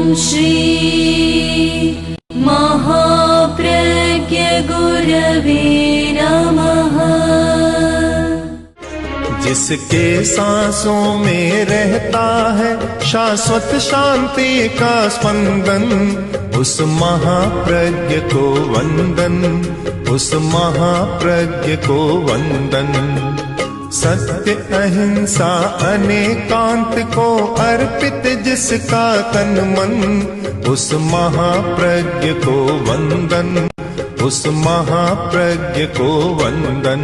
श्री महाप्रज्ञ गुरवे नमः। जिसके सांसों में रहता है शाश्वत शांति का स्पंदन, उस महाप्रज्ञ को वंदन, उस महाप्रज्ञ को वंदन। सत्य अहिंसा अनेकांत को अर्पित जिसका तन मन, उस महाप्रज्ञ को वंदन, उस महाप्रज्ञ को वंदन।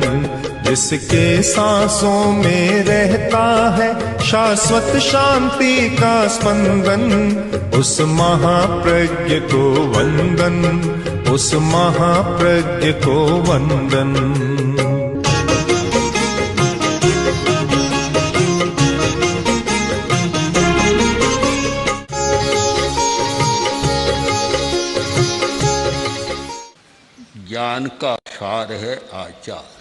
जिसके सांसों में रहता है शाश्वत शांति का स्पंदन, उस महाप्रज्ञ को वंदन, उस महाप्रज्ञ को वंदन। ज्ञान का सार है आचार।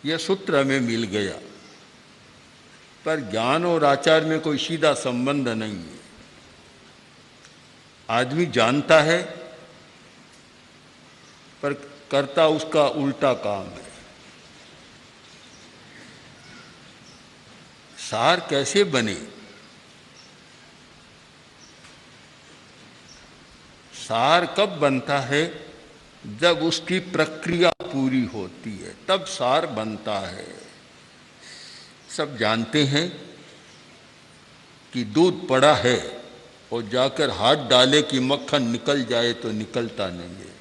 यह सूत्र हमें मिल गया, पर ज्ञान और आचार में कोई सीधा संबंध नहीं है। आदमी जानता है पर करता उसका उल्टा काम है। सार कैसे बने? सार कब बनता है? जब उसकी प्रक्रिया पूरी होती है, तब सार बनता है। सब जानते हैं कि दूध पड़ा है और जाकर हाथ डाले कि मक्खन निकल जाए तो निकलता नहीं है।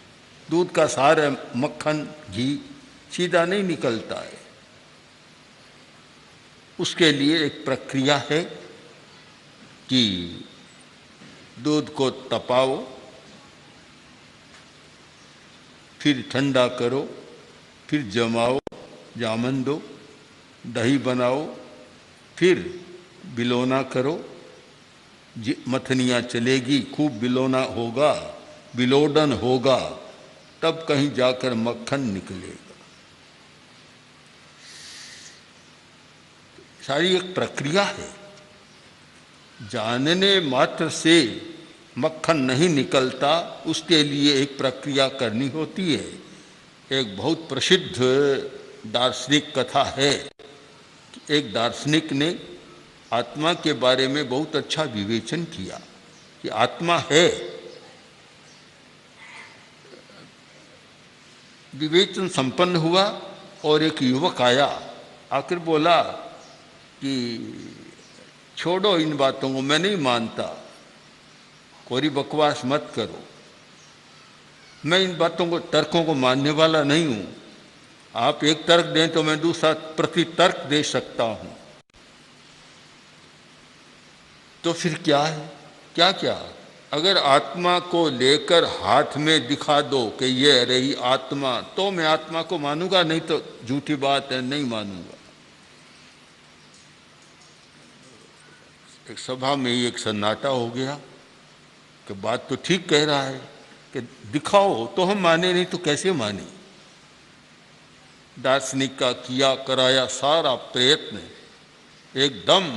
दूध का सार है मक्खन, घी, सीधा नहीं निकलता है। उसके लिए एक प्रक्रिया है कि दूध को तपाओ, फिर ठंडा करो, फिर जमाओ, जामन दो, दही बनाओ, फिर बिलोना करो, मथनियाँ चलेगी, खूब बिलोना होगा, बिलोडन होगा, तब कहीं जाकर मक्खन निकलेगा। सारी एक प्रक्रिया है। जानने मात्र से मक्खन नहीं निकलता, उसके लिए एक प्रक्रिया करनी होती है। एक बहुत प्रसिद्ध दार्शनिक कथा है। एक दार्शनिक ने आत्मा के बारे में बहुत अच्छा विवेचन किया कि आत्मा है। विवेचन संपन्न हुआ और एक युवक आया, आकर बोला कि छोड़ो इन बातों को, मैं नहीं मानता, कोई बकवास मत करो, मैं इन बातों को, तर्कों को मानने वाला नहीं हूं। आप एक तर्क दें तो मैं दूसरा प्रति तर्क दे सकता हूं। तो फिर क्या है? क्या क्या? अगर आत्मा को लेकर हाथ में दिखा दो कि ये रही आत्मा, तो मैं आत्मा को मानूंगा, नहीं तो झूठी बात है, नहीं मानूंगा। एक सभा में एक सन्नाटा हो गया कि बात तो ठीक कह रहा है कि दिखाओ तो हम माने, नहीं तो कैसे माने। दार्शनिक का किया कराया सारा प्रयत्न एकदम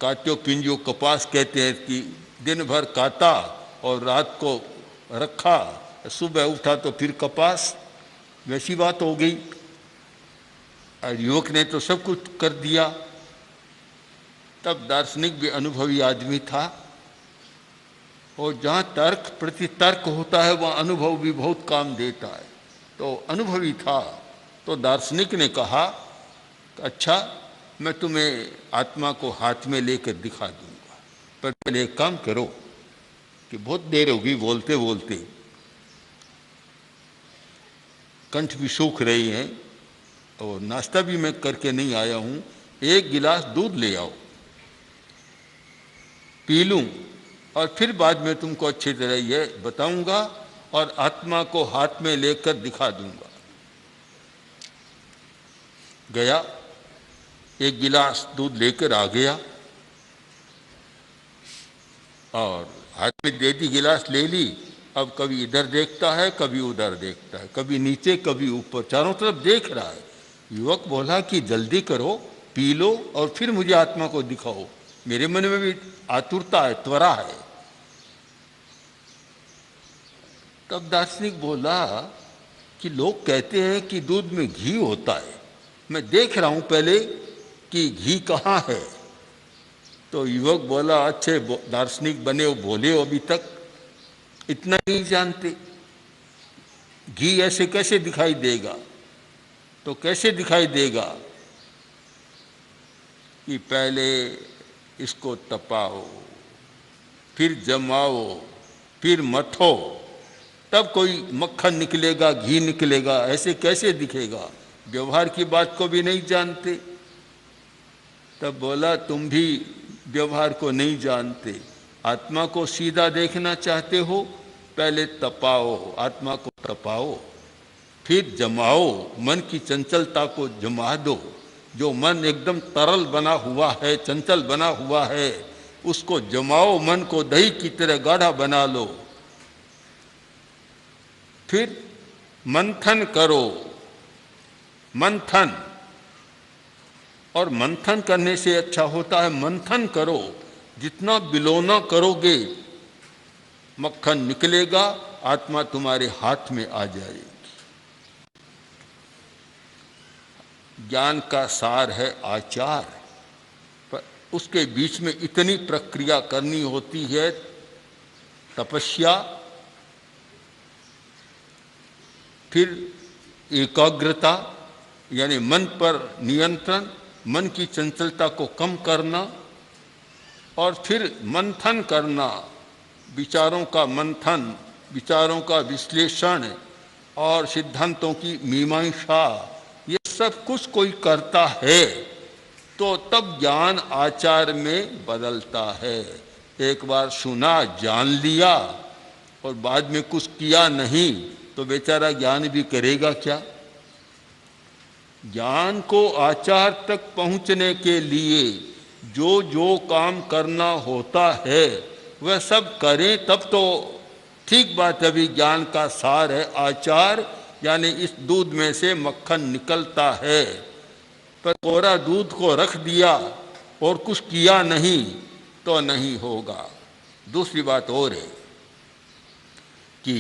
काट्यो पिंजो कपास कहते हैं कि दिन भर काटा और रात को रखा, सुबह उठा तो फिर कपास, वैसी बात हो गई। और युवक ने तो सब कुछ कर दिया। तब दार्शनिक भी अनुभवी आदमी था, और जहाँ तर्क प्रति तर्क होता है वहाँ अनुभव भी बहुत काम देता है। तो अनुभवी था, तो दार्शनिक ने कहा अच्छा मैं तुम्हें आत्मा को हाथ में लेकर दिखा दूंगा, पर पहले एक काम करो कि बहुत देर होगी बोलते बोलते, कंठ भी सूख रही है और नाश्ता भी मैं करके नहीं आया हूँ, एक गिलास दूध ले आओ, पी लूँ और फिर बाद में तुमको अच्छी तरह ये बताऊंगा और आत्मा को हाथ में लेकर दिखा दूंगा। गया, एक गिलास दूध लेकर आ गया और हाथ में दे दी, गिलास ले ली। अब कभी इधर देखता है, कभी उधर देखता है, कभी नीचे कभी ऊपर, चारों तरफ देख रहा है। युवक बोला कि जल्दी करो, पी लो और फिर मुझे आत्मा को दिखाओ, मेरे मन में भी आतुरता है, त्वरा है। तब दार्शनिक बोला कि लोग कहते हैं कि दूध में घी होता है, मैं देख रहा हूं पहले कि घी कहाँ है। तो युवक बोला, अच्छे दार्शनिक बने हो, बोले हो, अभी तक इतना नहीं जानते, घी ऐसे कैसे दिखाई देगा। तो कैसे दिखाई देगा कि पहले इसको तपाओ, फिर जमाओ, फिर मथो, तब कोई मक्खन निकलेगा, घी निकलेगा। ऐसे कैसे दिखेगा, व्यवहार की बात को भी नहीं जानते। तब बोला, तुम भी व्यवहार को नहीं जानते, आत्मा को सीधा देखना चाहते हो, पहले तपाओ, आत्मा को तपाओ, फिर जमाओ, मन की चंचलता को जमा दो। जो मन एकदम तरल बना हुआ है, चंचल बना हुआ है, उसको जमाओ, मन को दही की तरह गाढ़ा बना लो। फिर मंथन करो, मंथन, और मंथन करने से अच्छा होता है मंथन करो। जितना बिलोना करोगे मक्खन निकलेगा, आत्मा तुम्हारे हाथ में आ जाएगी। ज्ञान का सार है आचार, पर उसके बीच में इतनी प्रक्रिया करनी होती है, तपस्या, फिर एकाग्रता यानी मन पर नियंत्रण, मन की चंचलता को कम करना, और फिर मंथन करना, विचारों का मंथन, विचारों का विश्लेषण और सिद्धांतों की मीमांसा, ये सब कुछ कोई करता है तो तब ज्ञान आचार में बदलता है। एक बार सुना, जान लिया और बाद में कुछ किया नहीं तो बेचारा ज्ञान भी करेगा क्या। ज्ञान को आचार तक पहुंचने के लिए जो जो काम करना होता है वह सब करें, तब तो ठीक बात है। अभी ज्ञान का सार है आचार, यानी इस दूध में से मक्खन निकलता है। पर कोरा दूध को रख दिया और कुछ किया नहीं तो नहीं होगा। दूसरी बात और है कि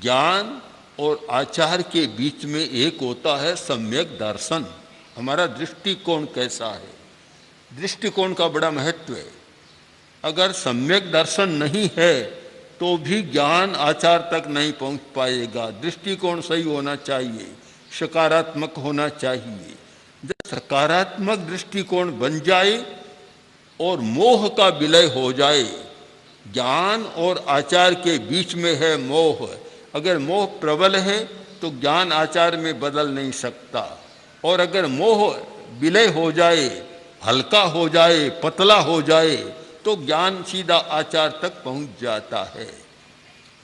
ज्ञान और आचार के बीच में एक होता है सम्यक दर्शन। हमारा दृष्टिकोण कैसा है, दृष्टिकोण का बड़ा महत्व है। अगर सम्यक दर्शन नहीं है तो भी ज्ञान आचार तक नहीं पहुंच पाएगा। दृष्टिकोण सही होना चाहिए, सकारात्मक होना चाहिए। जब सकारात्मक दृष्टिकोण बन जाए और मोह का विलय हो जाए, ज्ञान और आचार के बीच में है मोह। अगर मोह प्रबल है तो ज्ञान आचार में बदल नहीं सकता, और अगर मोह विलय हो जाए, हल्का हो जाए, पतला हो जाए तो ज्ञान सीधा आचार तक पहुंच जाता है।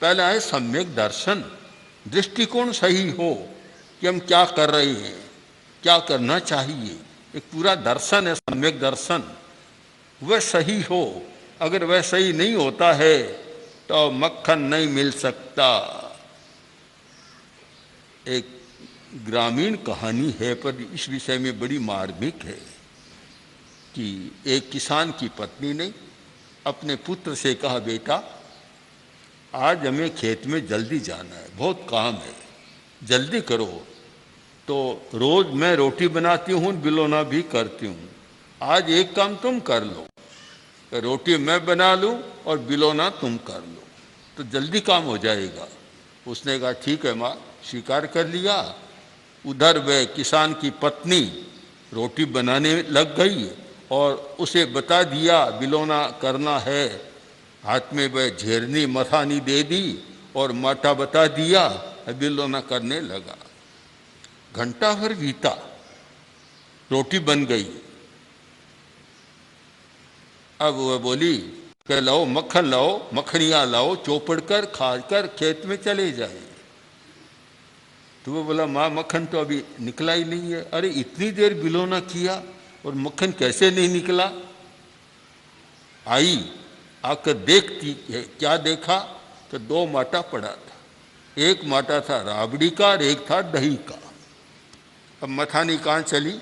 पहला है सम्यक दर्शन, दृष्टिकोण सही हो कि हम क्या कर रहे हैं, क्या करना चाहिए। एक पूरा दर्शन है सम्यक दर्शन, वह सही हो। अगर वह सही नहीं होता है तो मक्खन नहीं मिल सकता। एक ग्रामीण कहानी है पर इस विषय में बड़ी मार्मिक है कि एक किसान की पत्नी ने अपने पुत्र से कहा, बेटा आज हमें खेत में जल्दी जाना है, बहुत काम है, जल्दी करो। तो रोज मैं रोटी बनाती हूँ, बिलोना भी करती हूँ, आज एक काम तुम कर लो, रोटी मैं बना लूँ और बिलोना तुम कर लो तो जल्दी काम हो जाएगा। उसने कहा ठीक है माँ, स्वीकार कर लिया। उधर वह किसान की पत्नी रोटी बनाने लग गई और उसे बता दिया बिलोना करना है। हाथ में वह झेरनी मथानी दे दी और माटा बता दिया, बिलोना करने लगा। घंटा भर बीता, रोटी बन गई। अब वह बोली कि लाओ मक्खन लाओ, मक्खनियाँ लाओ, चौपड़ कर खाकर खेत में चले जाए। तो वो बोला माँ मक्खन तो अभी निकला ही नहीं है। अरे इतनी देर बिलोना किया और मक्खन कैसे नहीं निकला। आई, आकर देखती है, क्या देखा तो दो माटा पड़ा था। एक माटा था राबड़ी का और एक था दही का। अब मथानी कहाँ चली,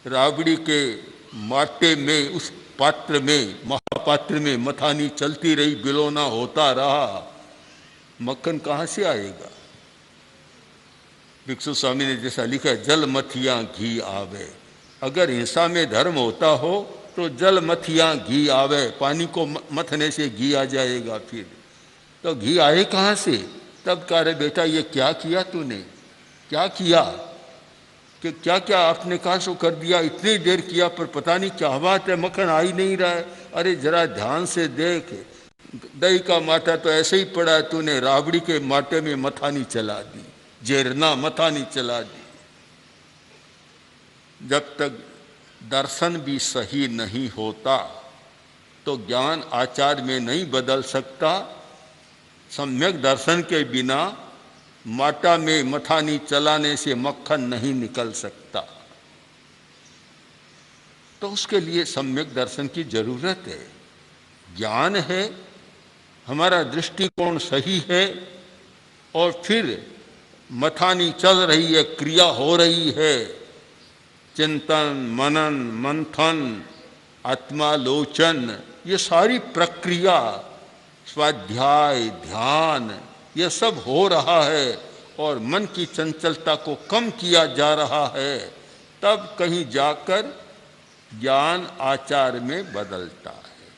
राबड़ी के माटे में, उस पात्र में, महापात्र में मथानी चलती रही, बिलोना होता रहा, मक्खन कहाँ से आएगा? भिक्षु स्वामी ने जैसा लिखा है, जल मथिया घी आवे। अगर हिंसा में धर्म होता हो तो जल मथिया घी आवे, पानी को मथने से घी आ जाएगा। फिर तो घी आए कहाँ से? तब कह रहे बेटा ये क्या किया तूने, क्या किया, कि क्या क्या आपने कहा सो कर दिया, इतनी देर किया पर पता नहीं क्या बात है, मक्खन आ ही नहीं रहा है। अरे जरा ध्यान से देख, दही का माटा तो ऐसे ही पड़ा है, तूने राबड़ी के माटे में मथानी चला दी, जेरना मथानी चला दी। जब तक दर्शन भी सही नहीं होता तो ज्ञान आचार में नहीं बदल सकता। सम्यक दर्शन के बिना माटा में मथानी चलाने से मक्खन नहीं निकल सकता। तो उसके लिए सम्यक दर्शन की जरूरत है। ज्ञान है, हमारा दृष्टिकोण सही है, और फिर मथानी चल रही है, क्रिया हो रही है, चिंतन, मनन, मंथन, आत्मालोचन, ये सारी प्रक्रिया, स्वाध्याय, ध्यान, ये सब हो रहा है और मन की चंचलता को कम किया जा रहा है, तब कहीं जाकर ज्ञान आचार में बदलता है।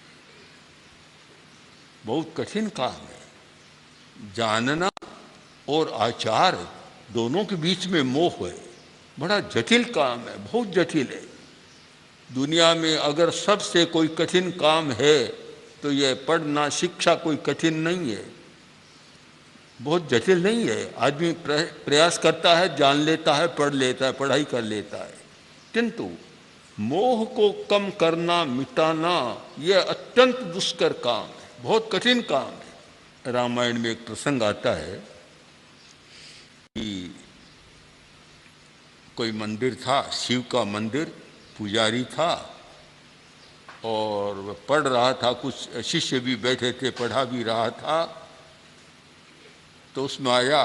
बहुत कठिन काम है। जानना और आचार दोनों के बीच में मोह है, बड़ा जटिल काम है, बहुत जटिल है। दुनिया में अगर सबसे कोई कठिन काम है तो यह पढ़ना, शिक्षा कोई कठिन नहीं है, बहुत जटिल नहीं है। आदमी प्रयास करता है, जान लेता है, पढ़ लेता है, पढ़ाई कर लेता है, किंतु मोह को कम करना, मिटाना, यह अत्यंत दुष्कर काम है, बहुत कठिन काम है। रामायण में एक प्रसंग आता है कि कोई मंदिर था, शिव का मंदिर, पुजारी था और वह पढ़ रहा था, कुछ शिष्य भी बैठे थे, पढ़ा भी रहा था। तो उसमें आया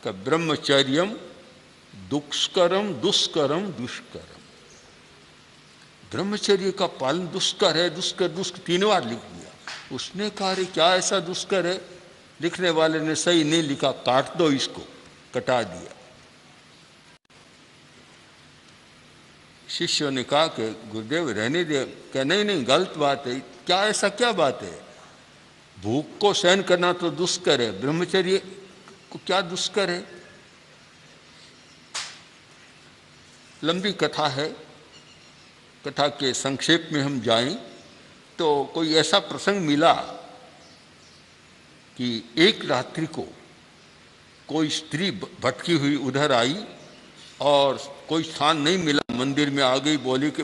कि ब्रह्मचर्यम दुष्करम दुष्करम दुष्करम। ब्रह्मचर्य का पालन दुष्कर है, दुष्कर दुष्कर 3 बार लिख दिया। उसने कहा रे क्या ऐसा दुष्कर है? लिखने वाले ने सही नहीं लिखा, काट दो इसको, कटा दिया। शिष्यों ने कहा कि गुरुदेव रहने दे, क्या नहीं नहीं गलत बात है। क्या ऐसा क्या बात है? भूख को सहन करना तो दुष्कर है, ब्रह्मचर्य को क्या दुष्कर है? लंबी कथा है, कथा के संक्षेप में हम जाएं तो कोई ऐसा प्रसंग मिला कि एक रात्रि को कोई स्त्री भटकी हुई उधर आई और कोई स्थान नहीं मिला, मंदिर में आ गई, बोली कि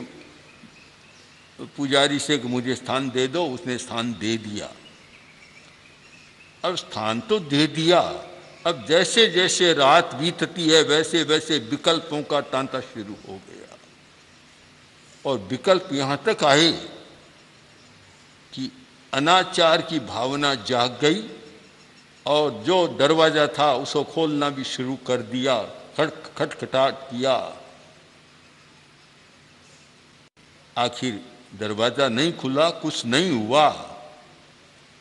पुजारी से कि मुझे स्थान दे दो। उसने स्थान दे दिया। अब स्थान तो दे दिया, अब जैसे जैसे रात बीतती है वैसे वैसे विकल्पों का तांता शुरू हो गया और विकल्प यहाँ तक आए कि अनाचार की भावना जाग गई और जो दरवाजा था उसको खोलना भी शुरू कर दिया, खटखटाट किया। आखिर दरवाजा नहीं खुला, कुछ नहीं हुआ,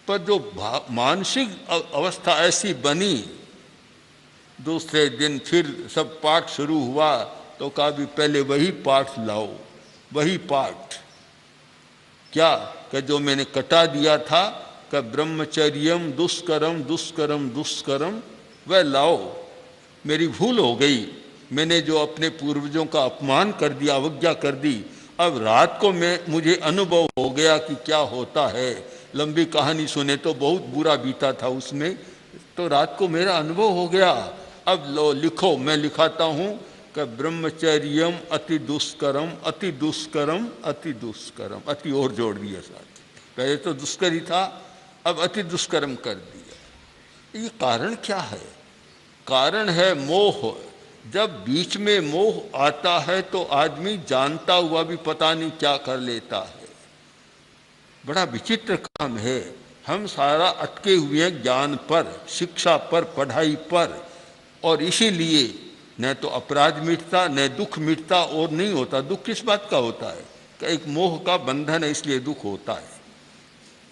पर जो मानसिक अवस्था ऐसी बनी, दूसरे दिन फिर सब पाठ शुरू हुआ तो कहा भी पहले वही पाठ लाओ, वही पाठ। क्या कि जो मैंने कटा दिया था कि ब्रह्मचर्यम दुष्करम दुष्करम दुष्करम, वह लाओ। मेरी भूल हो गई, मैंने जो अपने पूर्वजों का अपमान कर दिया, अवज्ञा कर दी। अब रात को मुझे अनुभव हो गया कि क्या होता है। लंबी कहानी सुने तो बहुत बुरा बीता था उसमें, तो रात को मेरा अनुभव हो गया। अब लो लिखो, मैं लिखाता हूँ कि ब्रह्मचर्यम अति दुष्करम अति दुष्करम अति दुष्करम, अति और जोड़ दिया साथ। पहले तो दुष्कर ही था, अब अति दुष्करम कर दिया। ये कारण क्या है? कारण है मोह। जब बीच में मोह आता है तो आदमी जानता हुआ भी पता नहीं क्या कर लेता है। बड़ा विचित्र काम है। हम सारा अटके हुए हैं ज्ञान पर, शिक्षा पर, पढ़ाई पर, और इसीलिए न तो अपराध मिटता, न दुख मिटता, और नहीं होता। दुख किस बात का होता है कि एक मोह का बंधन है, इसलिए दुख होता है।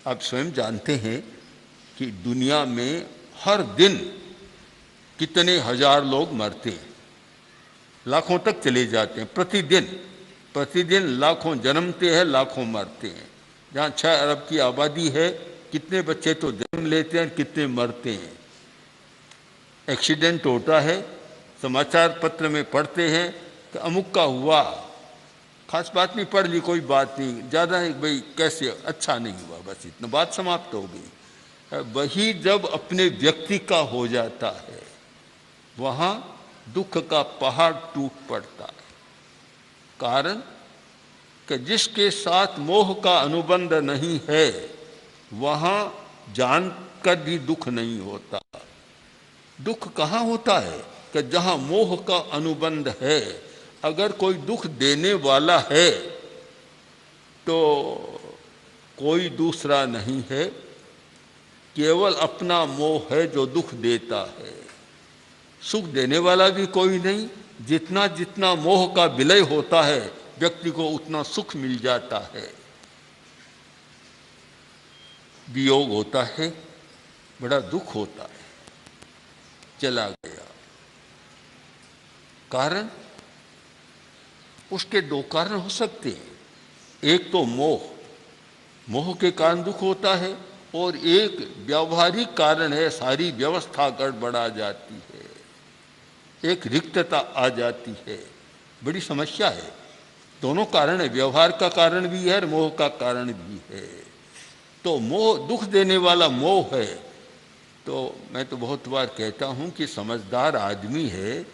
आप स्वयं जानते हैं कि दुनिया में हर दिन कितने हजार लोग मरते हैं, लाखों तक चले जाते हैं। प्रतिदिन लाखों जन्मते हैं, लाखों मरते हैं। जहाँ 6 अरब की आबादी है, कितने बच्चे तो जन्म लेते हैं, कितने मरते हैं। एक्सीडेंट होता है, समाचार पत्र में पढ़ते हैं कि अमुक का हुआ, खास बात नहीं, पढ़ ली कोई बात नहीं, ज़्यादा है भाई कैसे, अच्छा नहीं हुआ, बस इतना, बात समाप्त हो गई। वही जब अपने व्यक्ति का हो जाता है, वहाँ दुख का पहाड़ टूट पड़ता है। कारण कि जिसके साथ मोह का अनुबंध नहीं है, वहाँ जानकर भी दुख नहीं होता। दुख कहाँ होता है कि जहाँ मोह का अनुबंध है। अगर कोई दुख देने वाला है तो कोई दूसरा नहीं है, केवल अपना मोह है जो दुख देता है। सुख देने वाला भी कोई नहीं। जितना जितना मोह का विलय होता है, व्यक्ति को उतना सुख मिल जाता है। वियोग होता है, बड़ा दुख होता है, चला गया। कारण, उसके 2 कारण हो सकते हैं। एक तो मोह के कारण दुख होता है, और एक व्यावहारिक कारण है, सारी व्यवस्था गड़बड़ा जाती है, एक रिक्तता आ जाती है। बड़ी समस्या है। दोनों कारण है, व्यवहार का कारण भी है और मोह का कारण भी है। तो मोह दुख देने वाला मोह है। तो मैं तो बहुत बार कहता हूँ कि समझदार आदमी है,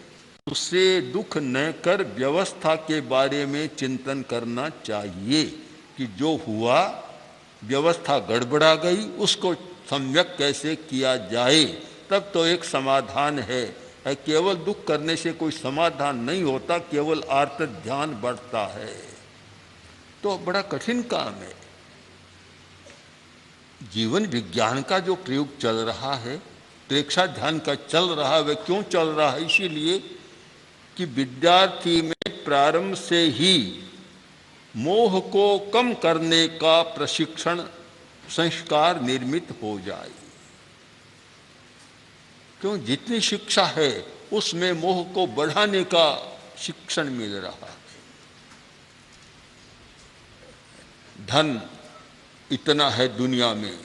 उससे दुख न कर व्यवस्था के बारे में चिंतन करना चाहिए कि जो हुआ, व्यवस्था गड़बड़ा गई, उसको सम्यक कैसे किया जाए, तब तो एक समाधान है। केवल दुख करने से कोई समाधान नहीं होता, केवल आर्त ध्यान बढ़ता है। तो बड़ा कठिन काम है। जीवन विज्ञान का जो प्रयोग चल रहा है, प्रेक्षा ध्यान का चल रहा है, वह क्यों चल रहा है? इसीलिए कि विद्यार्थी में प्रारंभ से ही मोह को कम करने का प्रशिक्षण, संस्कार निर्मित हो जाए। क्यों? जितनी शिक्षा है उसमें मोह को बढ़ाने का शिक्षण मिल रहा है। धन इतना है दुनिया में,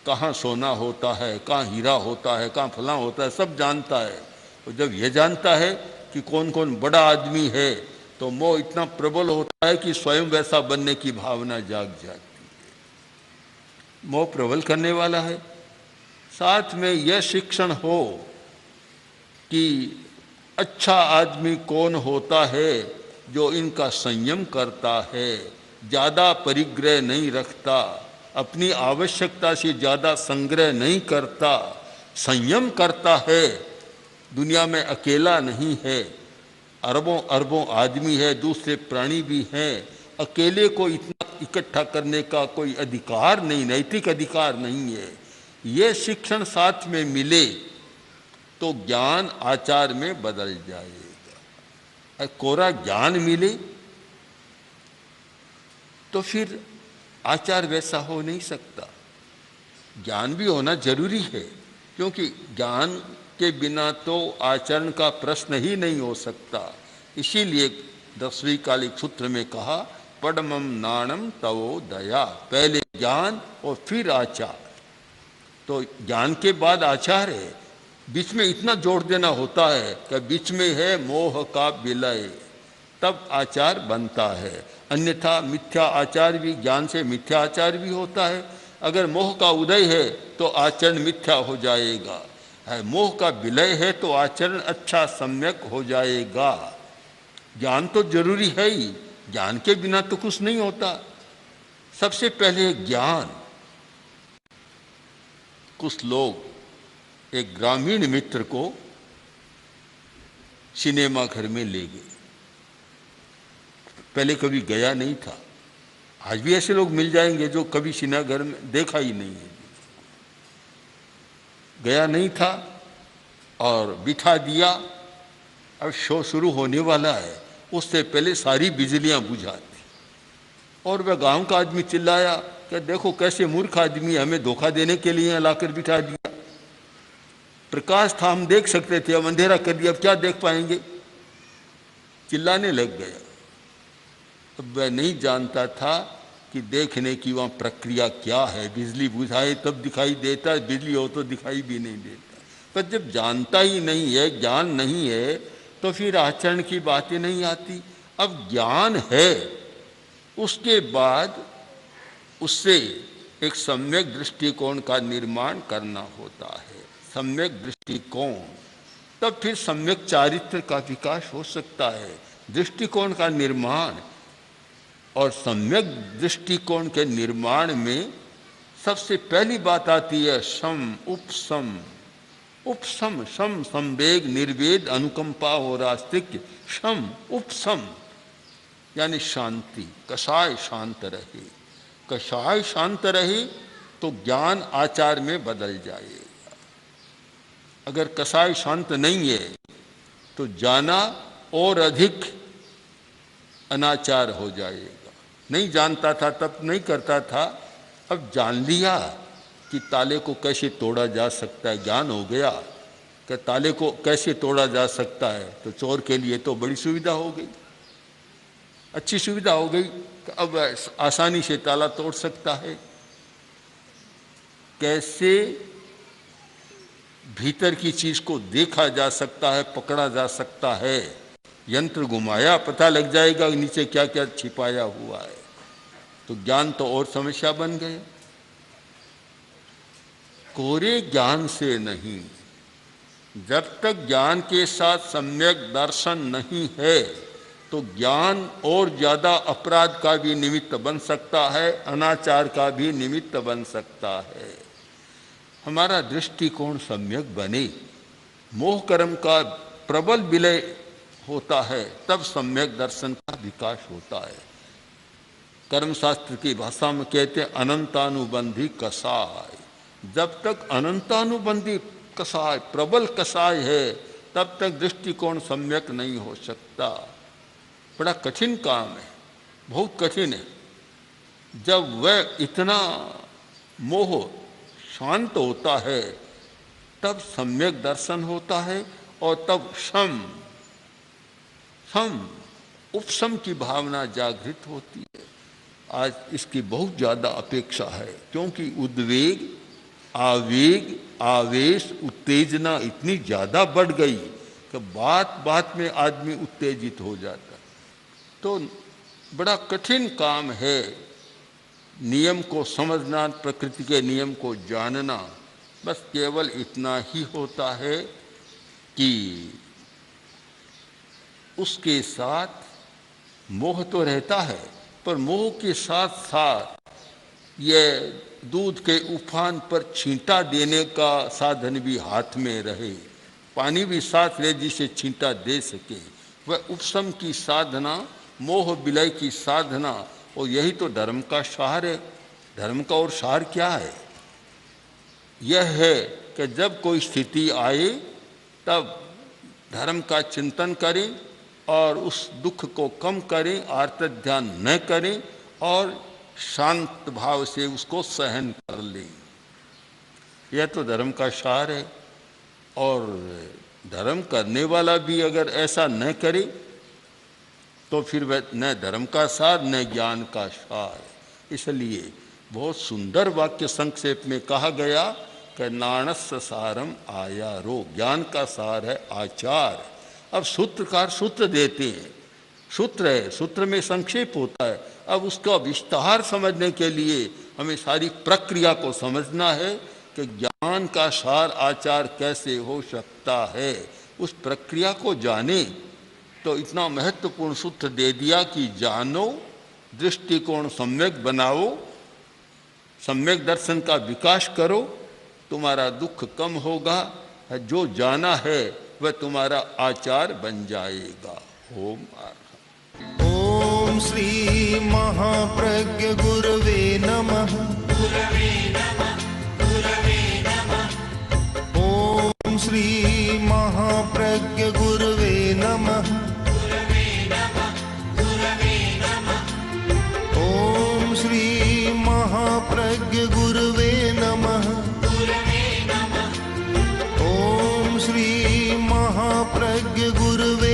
कहाँ सोना होता है, कहाँ हीरा होता है, कहाँ फलां होता है, सब जानता है। और जब यह जानता है कि कौन कौन बड़ा आदमी है, तो मोह इतना प्रबल होता है कि स्वयं वैसा बनने की भावना जाग जाती है। मोह प्रबल करने वाला है। साथ में यह शिक्षण हो कि अच्छा आदमी कौन होता है, जो इनका संयम करता है, ज़्यादा परिग्रह नहीं रखता, अपनी आवश्यकता से ज़्यादा संग्रह नहीं करता, संयम करता है, दुनिया में अकेला नहीं है, अरबों अरबों आदमी है, दूसरे प्राणी भी हैं। अकेले को इतना इकट्ठा करने का कोई अधिकार नहीं, नैतिक अधिकार नहीं है। ये शिक्षण साथ में मिले तो ज्ञान आचार में बदल जाएगा। कोरा ज्ञान मिले तो फिर आचार वैसा हो नहीं सकता। ज्ञान भी होना जरूरी है, क्योंकि ज्ञान के बिना तो आचरण का प्रश्न ही नहीं हो सकता। इसीलिए 10वीं कालिक सूत्र में कहा, पडमम नाणम तवो दया, पहले ज्ञान और फिर आचार। तो ज्ञान के बाद आचार है। बीच में इतना जोड़ देना होता है कि बीच में है मोह का विलय, तब आचार बनता है। अन्यथा मिथ्या आचार भी, ज्ञान से मिथ्या आचार भी होता है। अगर मोह का उदय है तो आचरण मिथ्या हो जाएगा, है मोह का विलय है तो आचरण अच्छा सम्यक हो जाएगा। ज्ञान तो जरूरी है ही, ज्ञान के बिना तो कुछ नहीं होता। सबसे पहले ज्ञान। कुछ लोग एक ग्रामीण मित्र को सिनेमा घर में ले गए, पहले कभी गया नहीं था। आज भी ऐसे लोग मिल जाएंगे जो कभी सिनेमा घर में देखा ही नहीं है, गया नहीं था और बिठा दिया। अब शो शुरू होने वाला है, उससे पहले सारी बिजलियां बुझा दी। और वह गांव का आदमी चिल्लाया कि देखो कैसे मूर्ख आदमी हमें धोखा देने के लिए लाकर बिठा दिया। प्रकाश था, हम देख सकते थे, अब अंधेरा कर दिया, अब क्या देख पाएंगे। चिल्लाने लग गया। अब वह नहीं जानता था कि देखने की वहाँ प्रक्रिया क्या है। बिजली बुझाए तब दिखाई देता, बिजली हो तो दिखाई भी नहीं देता। पर जब जानता ही नहीं है, ज्ञान नहीं है, तो फिर आचरण की बातें नहीं आती। अब ज्ञान है, उसके बाद उससे एक सम्यक दृष्टिकोण का निर्माण करना होता है। सम्यक दृष्टिकोण, तब फिर सम्यक चारित्र का विकास हो सकता है। दृष्टिकोण का निर्माण, और सम्यक दृष्टिकोण के निर्माण में सबसे पहली बात आती है सम उपसम। उपसम, सम संवेग, निर्वेद, अनुकंपा और आस्तिक्य। सम उपसम यानी शांति, कषाय शांत रहे। कषाय शांत रहे तो ज्ञान आचार में बदल जाएगा। अगर कषाय शांत नहीं है तो जाना और अधिक अनाचार हो जाएगा। नहीं जानता था तब नहीं करता था, अब जान लिया कि ताले को कैसे तोड़ा जा सकता है, ज्ञान हो गया कि ताले को कैसे तोड़ा जा सकता है, तो चोर के लिए तो बड़ी सुविधा हो गई, अच्छी सुविधा हो गई कि अब आसानी से ताला तोड़ सकता है। कैसे भीतर की चीज को देखा जा सकता है, पकड़ा जा सकता है। यंत्र घुमाया, पता लग जाएगा नीचे क्या क्या छिपाया हुआ है। तो ज्ञान तो और समस्या बन गया। कोरे ज्ञान से नहीं, जब तक ज्ञान के साथ सम्यक दर्शन नहीं है तो ज्ञान और ज्यादा अपराध का भी निमित्त बन सकता है, अनाचार का भी निमित्त बन सकता है। हमारा दृष्टिकोण सम्यक बने, मोह कर्म का प्रबल विलय होता है, तब सम्यक दर्शन का विकास होता है। कर्मशास्त्र की भाषा में कहते हैं अनंतानुबंधी कषाय। जब तक अनंतानुबंधी कषाय, प्रबल कषाय है, तब तक दृष्टिकोण सम्यक नहीं हो सकता। बड़ा कठिन काम है, बहुत कठिन है। जब वह इतना मोह शांत होता है तब सम्यक दर्शन होता है, और तब सम उपसम की भावना जागृत होती है। आज इसकी बहुत ज्यादा अपेक्षा है, क्योंकि उद्वेग, आवेग, आवेश, उत्तेजना इतनी ज्यादा बढ़ गई कि बात बात में आदमी उत्तेजित हो जाता है। तो बड़ा कठिन काम है नियम को समझना, प्रकृति के नियम को जानना। बस केवल इतना ही होता है कि उसके साथ मोह तो रहता है, पर मोह के साथ साथ ये दूध के उफान पर छींटा देने का साधन भी हाथ में रहे, पानी भी साथ ले जिसे छींटा दे सके। वह उपशम की साधना, मोह विलय की साधना, और यही तो धर्म का सार है। धर्म का और सार क्या है? यह है कि जब कोई स्थिति आए तब धर्म का चिंतन करें और उस दुख को कम करें, आर्त ध्यान न करें और शांत भाव से उसको सहन कर लें। यह तो धर्म का सार है। और धर्म करने वाला भी अगर ऐसा न करे तो फिर वह न धर्म का सार न ज्ञान का सार। इसलिए बहुत सुंदर वाक्य संक्षेप में कहा गया कि नाणस्य सारम आयारो, ज्ञान का सार है आचार। अब सूत्रकार सूत्र देते हैं, सूत्र है, सूत्र में संक्षेप होता है। अब उसका विस्तार समझने के लिए हमें सारी प्रक्रिया को समझना है कि ज्ञान का सार आचार कैसे हो सकता है। उस प्रक्रिया को जाने तो इतना महत्वपूर्ण सूत्र दे दिया कि जानो, दृष्टिकोण सम्यक बनाओ, सम्यक दर्शन का विकास करो, तुम्हारा दुख कम होगा। जो जाना है वह तुम्हारा आचार बन जाएगा। ओम ओम श्री महाप्रज्ञ गुरवे नमः। ओम श्री महाप्रज्ञ गुरवे नमः। महाप्रज्ञ गुरवे नमः ॐ श्री महाप्रज्ञ गुरवे